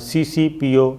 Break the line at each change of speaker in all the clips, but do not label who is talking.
CCPO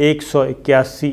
181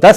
10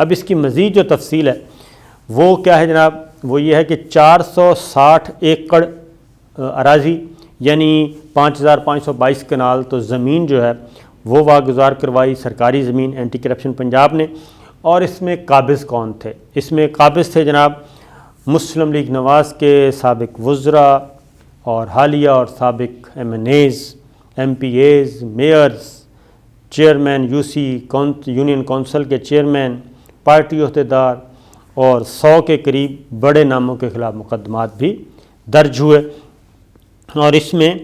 اب اس کی مزید جو تفصیل ہے وہ کیا ہے جناب، وہ یہ ہے کہ 460 ایکڑ اراضی یعنی 5522 کنال تو زمین جو ہے وہ واگزار کروائی سرکاری زمین اینٹی کرپشن پنجاب نے۔ اور اس میں قابض کون تھے؟ اس میں قابض تھے جناب مسلم لیگ نواز کے سابق وزراء اور حالیہ اور سابق MNAs, MPAs, mayors, chairman union council کے چیئرمین، پارٹی عہدیدار، اور 100 کے قریب بڑے ناموں کے خلاف مقدمات بھی درج ہوئے۔ اور اس میں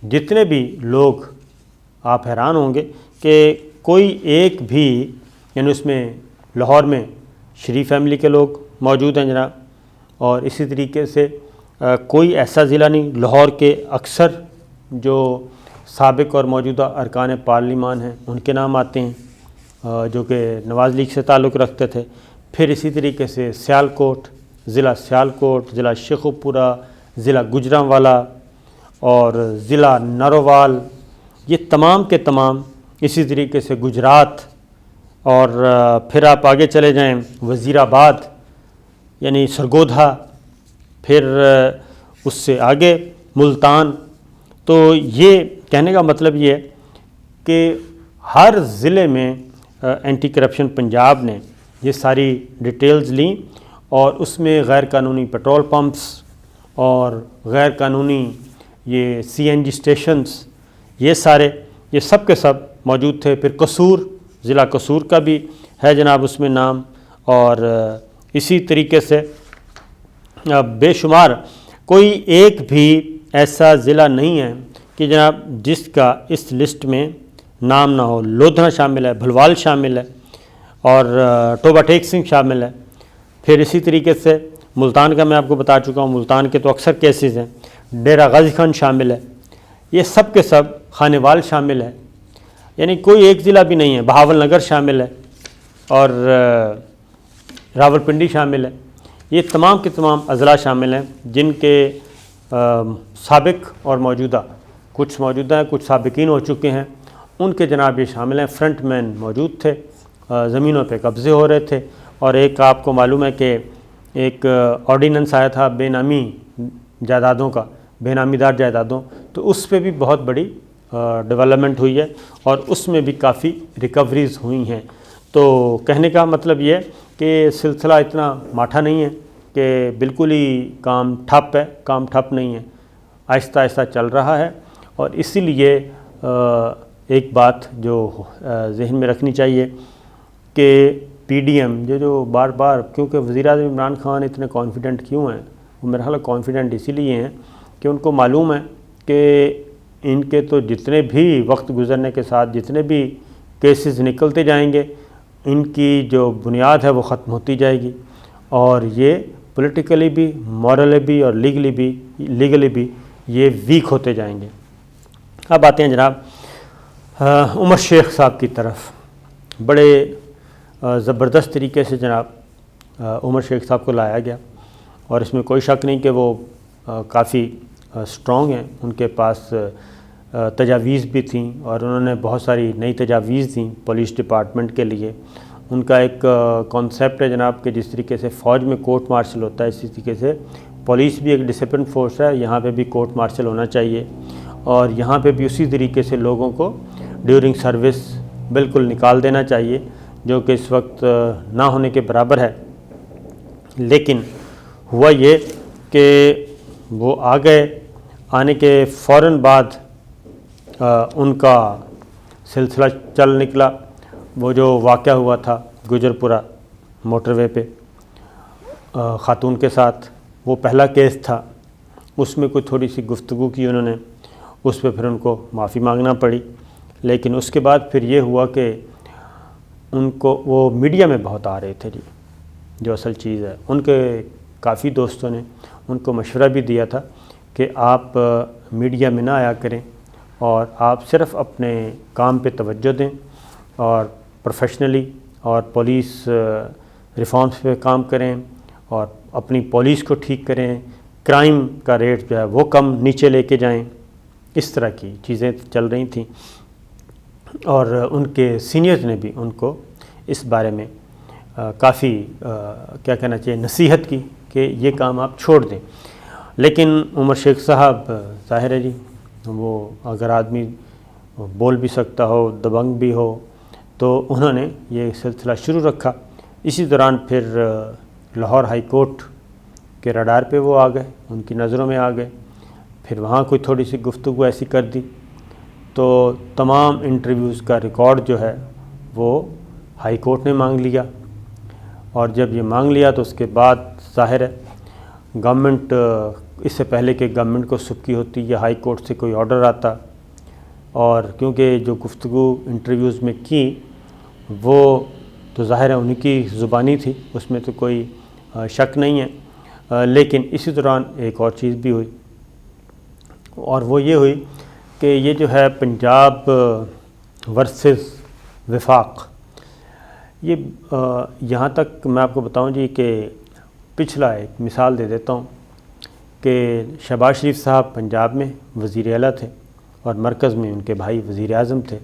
جتنے بھی لوگ، آپ حیران ہوں گے کہ کوئی ایک بھی، یعنی اس میں لاہور میں شریف فیملی کے لوگ موجود ہیں جناب، اور اسی طریقے سے کوئی ایسا ضلع نہیں، لاہور کے اکثر جو سابق اور موجودہ ارکان پارلیمان ہیں ان کے نام آتے ہیں جو کہ نواز لیگ سے تعلق رکھتے تھے۔ پھر اسی طریقے سے سیالکوٹ، ضلع سیالکوٹ، ضلع شیخوپورہ، ضلع گوجرانوالا اور ضلع نروال، یہ تمام کے تمام، اسی طریقے سے گجرات، اور پھر آپ آگے چلے جائیں وزیر آباد یعنی سرگودھا، پھر اس سے آگے ملتان۔ تو یہ کہنے کا مطلب یہ ہے کہ ہر ضلع میں اینٹی کرپشن پنجاب نے یہ ساری ڈیٹیلز لیں، اور اس میں غیر قانونی پیٹرول پمپس اور غیر قانونی یہ سی این جی اسٹیشنز، یہ سب کے سب موجود تھے۔ پھر قصور، ضلع قصور کا بھی ہے جناب اس میں نام، اور اسی طریقے سے بے شمار، کوئی ایک بھی ایسا ضلع نہیں ہے کہ جناب جس کا اس لسٹ میں نام نہ ہو۔ لودھنا شامل ہے، بھلوال شامل ہے، اور ٹوبہ ٹیک سنگھ شامل ہے۔ پھر اسی طریقے سے ملتان کا میں آپ کو بتا چکا ہوں، ملتان کے تو اکثر کیسز ہیں۔ ڈیرہ غازی خان شامل ہے، یہ سب کے سب، خانیوال شامل ہے، یعنی کوئی ایک ضلع بھی نہیں ہے۔ بہاول نگر شامل ہے، اور راولپنڈی شامل ہے۔ یہ تمام کے تمام اضلاع شامل ہیں جن کے سابق اور موجودہ، کچھ موجودہ ہیں، کچھ سابقین ہو چکے ہیں، ان کے جناب یہ شامل ہیں۔ فرنٹ مین موجود تھے، زمینوں پہ قبضے ہو رہے تھے، اور ایک آپ کو معلوم ہے کہ ایک آرڈیننس آیا تھا بے نامی جائیدادوں کا، بے نامی دار جائیدادوں، تو اس پہ بھی بہت بڑی ڈیولپمنٹ ہوئی ہے، اور اس میں بھی کافی ریکوریز ہوئی ہیں۔ تو کہنے کا مطلب یہ ہے کہ سلسلہ اتنا ماٹھا نہیں ہے کہ بالکل ہی کام ٹھپ ہے، کام ٹھپ نہیں ہے، آہستہ آہستہ چل رہا ہے۔ اور اسی لیے ایک بات جو ذہن میں رکھنی چاہیے کہ پی ڈی ایم جو بار بار، کیونکہ وزیر اعظم عمران خان اتنے کانفیڈنٹ کیوں ہیں؟ وہ میرا خیال کانفیڈنٹ اسی لیے ہیں کہ ان کو معلوم ہے کہ ان کے تو جتنے بھی وقت گزرنے کے ساتھ جتنے بھی کیسز نکلتے جائیں گے، ان کی جو بنیاد ہے وہ ختم ہوتی جائے گی، اور یہ پولیٹیکلی بھی، مورلی بھی، اور لیگلی بھی یہ ویک ہوتے جائیں گے۔ اب آتے ہیں جناب عمر شیخ صاحب کی طرف۔ بڑے زبردست طریقے سے جناب عمر شیخ صاحب کو لایا گیا، اور اس میں کوئی شک نہیں کہ وہ کافی اسٹرانگ ہیں، ان کے پاس تجاویز بھی تھیں، اور انہوں نے بہت ساری نئی تجاویز دیں پولیس ڈپارٹمنٹ کے لیے۔ ان کا ایک کانسیپٹ ہے جناب کہ جس طریقے سے فوج میں کورٹ مارشل ہوتا ہے، اسی طریقے سے پولیس بھی ایک ڈسپلن فورس ہے، یہاں پہ بھی کورٹ مارشل ہونا چاہیے، اور یہاں پہ بھی اسی طریقے سے لوگوں کو ڈیورنگ سروس بالکل نکال دینا چاہیے، جو کہ اس وقت نہ ہونے کے برابر ہے۔ لیکن ہوا یہ کہ وہ آ گئے، آنے کے فوراً بعد ان کا سلسلہ چل نکلا۔ وہ جو واقعہ ہوا تھا گجرپورہ موٹر وے پہ خاتون کے ساتھ، وہ پہلا کیس تھا، اس میں کوئی تھوڑی سی گفتگو کی انہوں نے، اس پہ پھر ان کو معافی مانگنا پڑی۔ لیکن اس کے بعد پھر یہ ہوا کہ ان کو وہ میڈیا میں بہت آ رہے تھے جی، جو اصل چیز ہے۔ ان کے کافی دوستوں نے ان کو مشورہ بھی دیا تھا کہ آپ میڈیا میں نہ آیا کریں، اور آپ صرف اپنے کام پہ توجہ دیں، اور پروفیشنلی اور پولیس ریفارمز پہ کام کریں، اور اپنی پولیس کو ٹھیک کریں، کرائم کا ریٹ جو ہے وہ کم نیچے لے کے جائیں۔ اس طرح کی چیزیں چل رہی تھیں، اور ان کے سینئرز نے بھی ان کو اس بارے میں کافی کیا کہنا چاہیے نصیحت کی کہ یہ کام آپ چھوڑ دیں. لیکن عمر شیخ صاحب ظاہر ہے جی وہ اگر آدمی بول بھی سکتا ہو دبنگ بھی ہو تو انہوں نے یہ سلسلہ شروع رکھا. اسی دوران پھر لاہور ہائی کورٹ کے رڈار پہ وہ آ گئے، ان کی نظروں میں آ گئے. پھر وہاں کوئی تھوڑی سی گفتگو ایسی کر دی تو تمام انٹرویوز کا ریکارڈ جو ہے وہ ہائی کورٹ نے مانگ لیا. اور جب یہ مانگ لیا تو اس کے بعد ظاہر ہے گورنمنٹ، اس سے پہلے کہ گورنمنٹ کو سبکی ہوتی یا ہائی کورٹ سے کوئی آرڈر آتا، اور کیونکہ جو گفتگو انٹرویوز میں کی وہ تو ظاہر ہے ان کی زبانی تھی، اس میں تو کوئی شک نہیں ہے. لیکن اسی دوران ایک اور چیز بھی ہوئی، اور وہ یہ ہوئی کہ یہ جو ہے پنجاب ورسز وفاق، یہ یہاں تک میں آپ کو بتاؤں جی کہ پچھلا ایک مثال دے دیتا ہوں کہ شہباز شریف صاحب پنجاب میں وزیر اعلیٰ تھے اور مرکز میں ان کے بھائی وزیر اعظم تھے.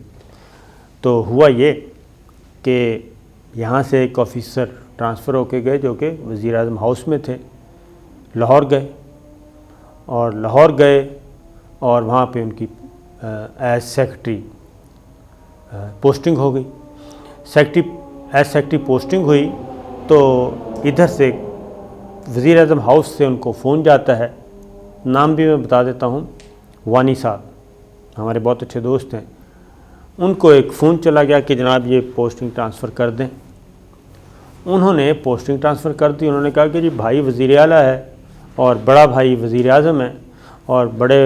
تو ہوا یہ کہ یہاں سے ایک آفیسر ٹرانسفر ہو کے گئے جو کہ وزیر اعظم ہاؤس میں تھے، لاہور گئے، اور لاہور گئے اور وہاں پہ ان کی ایز سیکرٹری پوسٹنگ ہو گئی. ایز سیکرٹری پوسٹنگ ہوئی تو ادھر سے وزیر اعظم ہاؤس سے ان کو فون جاتا ہے، نام بھی میں بتا دیتا ہوں، وانی صاحب ہمارے بہت اچھے دوست ہیں. ان کو ایک فون چلا گیا کہ جناب یہ پوسٹنگ ٹرانسفر کر دیں. انہوں نے پوسٹنگ ٹرانسفر کر دی. انہوں نے کہا کہ جی بھائی وزیر اعلیٰ ہے اور بڑا بھائی وزیر اعظم ہے، اور بڑے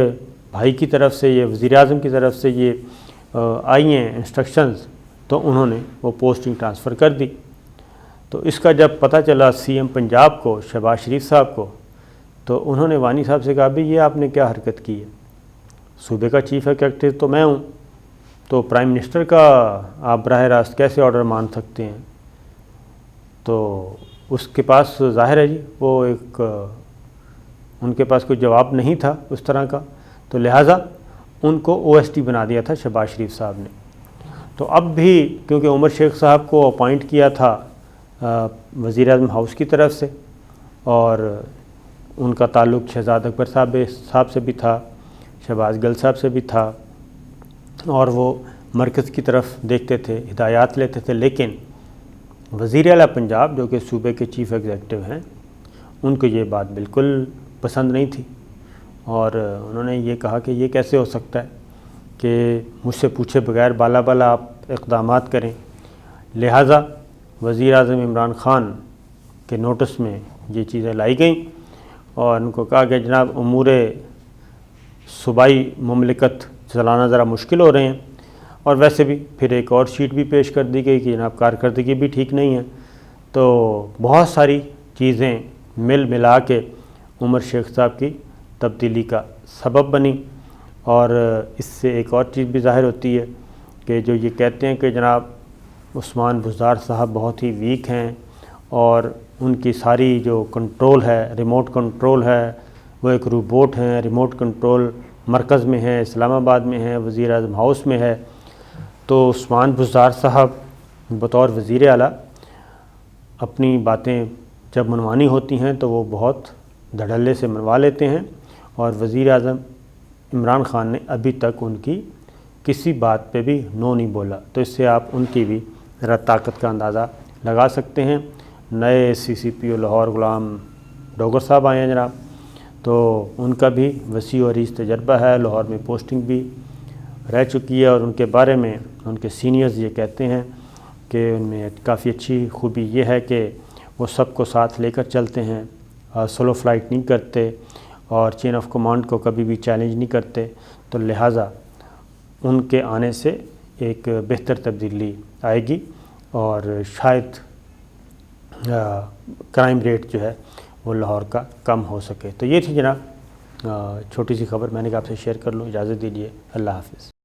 بھائی کی طرف سے یہ وزیر اعظم کی طرف سے یہ آئی ہیں انسٹرکشنز، تو انہوں نے وہ پوسٹنگ ٹرانسفر کر دی. تو اس کا جب پتہ چلا سی ایم پنجاب کو شہباز شریف صاحب کو، تو انہوں نے وانی صاحب سے کہا بھی یہ آپ نے کیا حرکت کی ہے، صوبے کا چیف ایگزیکٹو تو میں ہوں، تو پرائم منسٹر کا آپ براہ راست کیسے آرڈر مان سکتے ہیں. تو اس کے پاس ظاہر ہے جی وہ ایک ان کے پاس کوئی جواب نہیں تھا اس طرح کا، تو لہٰذا ان کو او ایس ٹی بنا دیا تھا شہباز شریف صاحب نے. تو اب بھی کیونکہ عمر شیخ صاحب کو اپوائنٹ کیا تھا وزیر اعظم ہاؤس کی طرف سے، اور ان کا تعلق شہزاد اکبر صاحب سے بھی تھا، شہباز گل صاحب سے بھی تھا، اور وہ مرکز کی طرف دیکھتے تھے، ہدایات لیتے تھے. لیکن وزیر اعلیٰ پنجاب جو کہ صوبے کے چیف ایگزیکٹو ہیں، ان کو یہ بات بالکل پسند نہیں تھی، اور انہوں نے یہ کہا کہ یہ کیسے ہو سکتا ہے کہ مجھ سے پوچھے بغیر بالا بالا آپ اقدامات کریں. لہٰذا وزیر اعظم عمران خان کے نوٹس میں یہ چیزیں لائی گئیں، اور ان کو کہا کہ جناب امور صوبائی مملکت چلانا ذرا مشکل ہو رہے ہیں. اور ویسے بھی پھر ایک اور شیٹ بھی پیش کر دی گئی کہ جناب کارکردگی بھی ٹھیک نہیں ہے. تو بہت ساری چیزیں مل ملا کے عمر شیخ صاحب کی تبدیلی کا سبب بنی. اور اس سے ایک اور چیز بھی ظاہر ہوتی ہے کہ جو یہ کہتے ہیں کہ جناب عثمان بزدار صاحب بہت ہی ویک ہیں، اور ان کی ساری جو کنٹرول ہے، ریموٹ کنٹرول ہے، وہ ایک روبوٹ ہیں، ریموٹ کنٹرول مرکز میں ہے، اسلام آباد میں ہے، وزیر اعظم ہاؤس میں ہے. تو عثمان بزدار صاحب بطور وزیر اعلیٰ اپنی باتیں جب منوانی ہوتی ہیں تو وہ بہت دھڑلے سے منوا لیتے ہیں، اور وزیر اعظم عمران خان نے ابھی تک ان کی کسی بات پہ بھی نو نہیں بولا. تو اس سے آپ ان کی بھی ذرا طاقت کا اندازہ لگا سکتے ہیں. نئے سی سی پی او لاہور غلام ڈوگر صاحب آئے ہیں جناب، تو ان کا بھی وسیع و عریض تجربہ ہے، لاہور میں پوسٹنگ بھی رہ چکی ہے، اور ان کے بارے میں ان کے سینئرز یہ کہتے ہیں کہ ان میں کافی اچھی خوبی یہ ہے کہ وہ سب کو ساتھ لے کر چلتے ہیں، سولو فلائٹ نہیں کرتے، اور چین آف کمانڈ کو کبھی بھی چیلنج نہیں کرتے. تو لہٰذا ان کے آنے سے ایک بہتر تبدیلی آئے گی، اور شاید کرائم ریٹ جو ہے وہ لاہور کا کم ہو سکے. تو یہ تھی جناب چھوٹی سی خبر، میں نے کہا آپ سے شیئر کر لوں. اجازت دیجیے، اللہ حافظ.